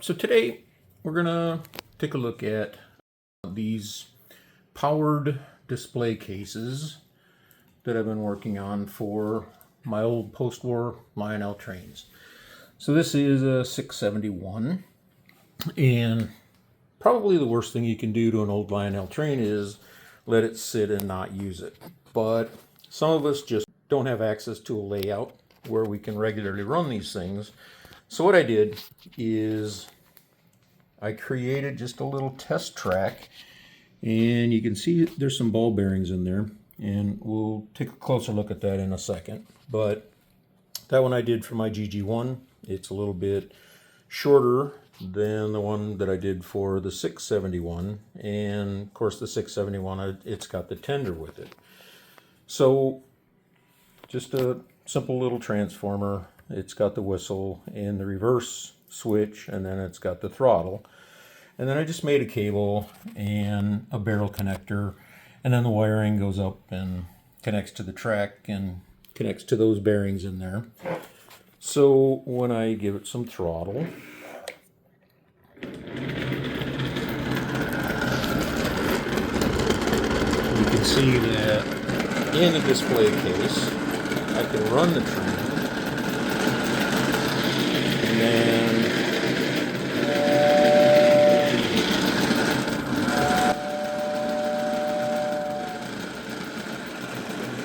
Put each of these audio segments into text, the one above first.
So today we're gonna take a look at these powered display cases that I've been working on for my old post-war Lionel trains. So this is a 671, and probably the worst thing you can do to an old Lionel train is let it sit and not use it. But some of us just don't have access to a layout where we can regularly run these things. So what I did is I created just a little test track, and you can see there's some ball bearings in there, and we'll take a closer look at that in a second. But that one I did for my GG1. It's a little bit shorter than the one that I did for the 671, and of course the 671, it's got the tender with it. So just a simple little transformer. It's got the whistle and the reverse switch, and then it's got the throttle. And then I just made a cable and a barrel connector, and then the wiring goes up and connects to the track and connects to those bearings in there. So when I give it some throttle, you can see that in the display case I can run the train, and then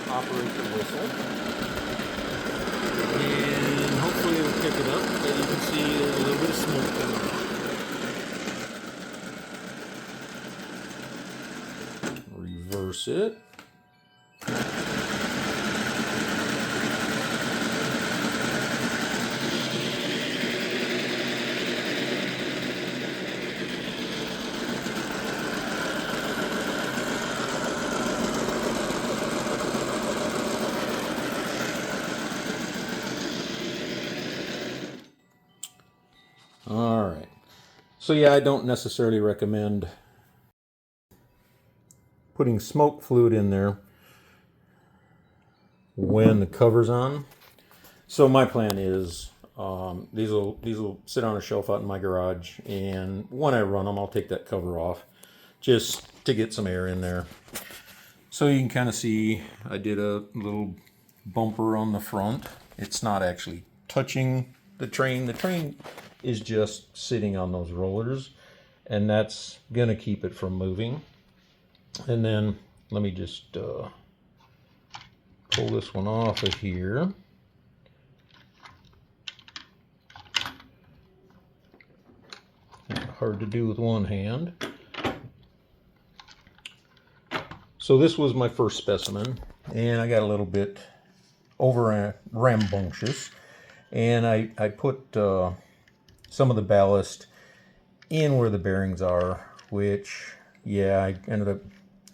operate the whistle, and hopefully it'll pick it up. As you can see, there's a little bit of smoke coming out. Reverse it. All right. So yeah, I don't necessarily recommend putting smoke fluid in there when the cover's on. So my plan is these will sit on a shelf out in my garage, and when I run them, I'll take that cover off just to get some air in there. So you can kind of see I did a little bumper on the front. It's not actually touching the train. The train is just sitting on those rollers, and that's gonna keep it from moving. And then let me just pull this one off of here. Hard to do with one hand. So this was my first specimen, and I got a little bit over rambunctious, and I put some of the ballast in where the bearings are, which, yeah, I ended up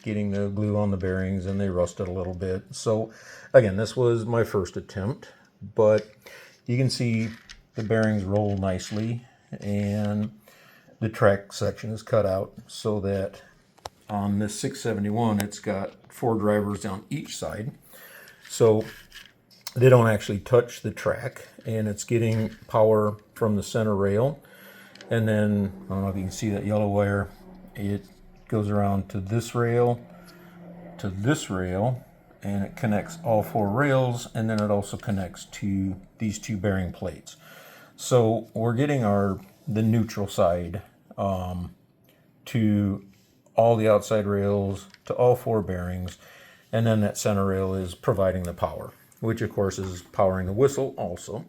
getting the glue on the bearings and they rusted a little bit. So again, this was my first attempt, but you can see the bearings roll nicely, and the track section is cut out so that on this 671 it's got 4 drivers on each side, so they don't actually touch the track, and it's getting power from the center rail. And then I don't know if you can see that yellow wire, it goes around to this rail, and it connects all 4 rails, and then it also connects to these 2 bearing plates. So we're getting the neutral side to all the outside rails, to all 4 bearings, and then that center rail is providing the power, which of course is powering the whistle also.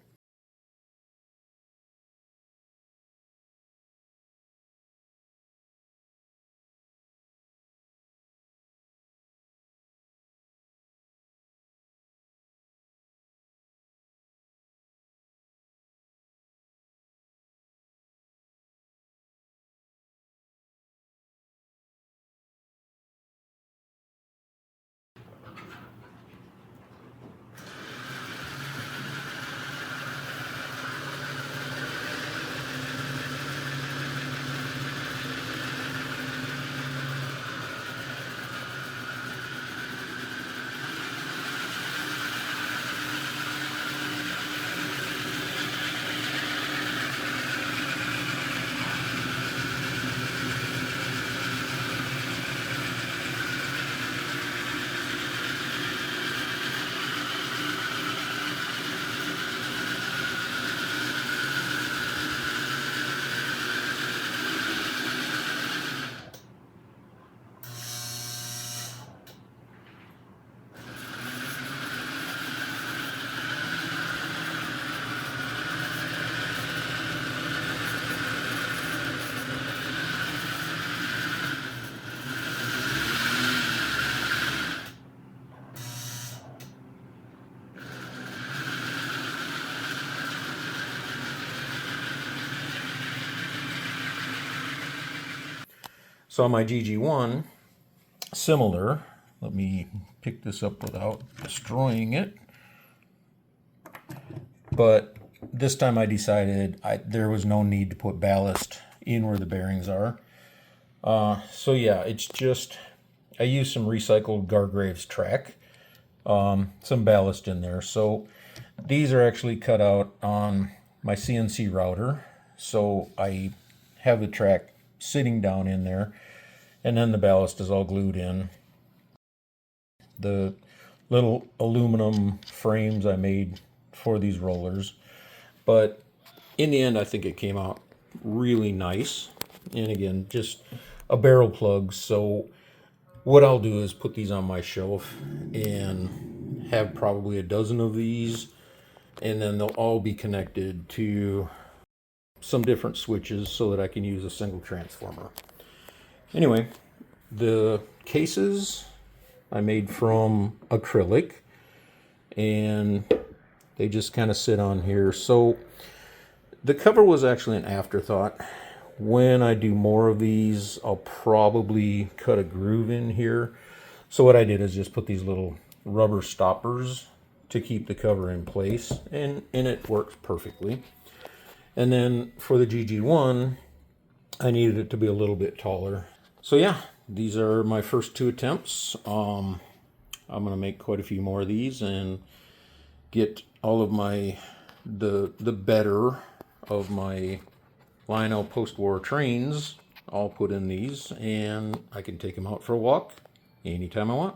So my GG1, similar. Let me pick this up without destroying it. But this time I decided there was no need to put ballast in where the bearings are. So yeah, it's just, I used some recycled Gargraves track, some ballast in there. So these are actually cut out on my CNC router. So I have the track sitting down in there, and then the ballast is all glued in. The little aluminum frames I made for these rollers. But in the end, I think it came out really nice. And again, just a barrel plug. So what I'll do is put these on my shelf and have probably a dozen of these, and then they'll all be connected to some different switches so that I can use a single transformer. Anyway, the cases I made from acrylic, and they just kind of sit on here. So the cover was actually an afterthought. When I do more of these, I'll probably cut a groove in here. So what I did is just put these little rubber stoppers to keep the cover in place, and it works perfectly. And then for the GG1, I needed it to be a little bit taller. So yeah, these are my first 2 attempts. I'm going to make quite a few more of these and get all of the better of my Lionel post-war trains all put in these, and I can take them out for a walk anytime I want.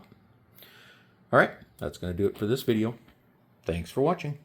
All right, that's going to do it for this video. Thanks for watching.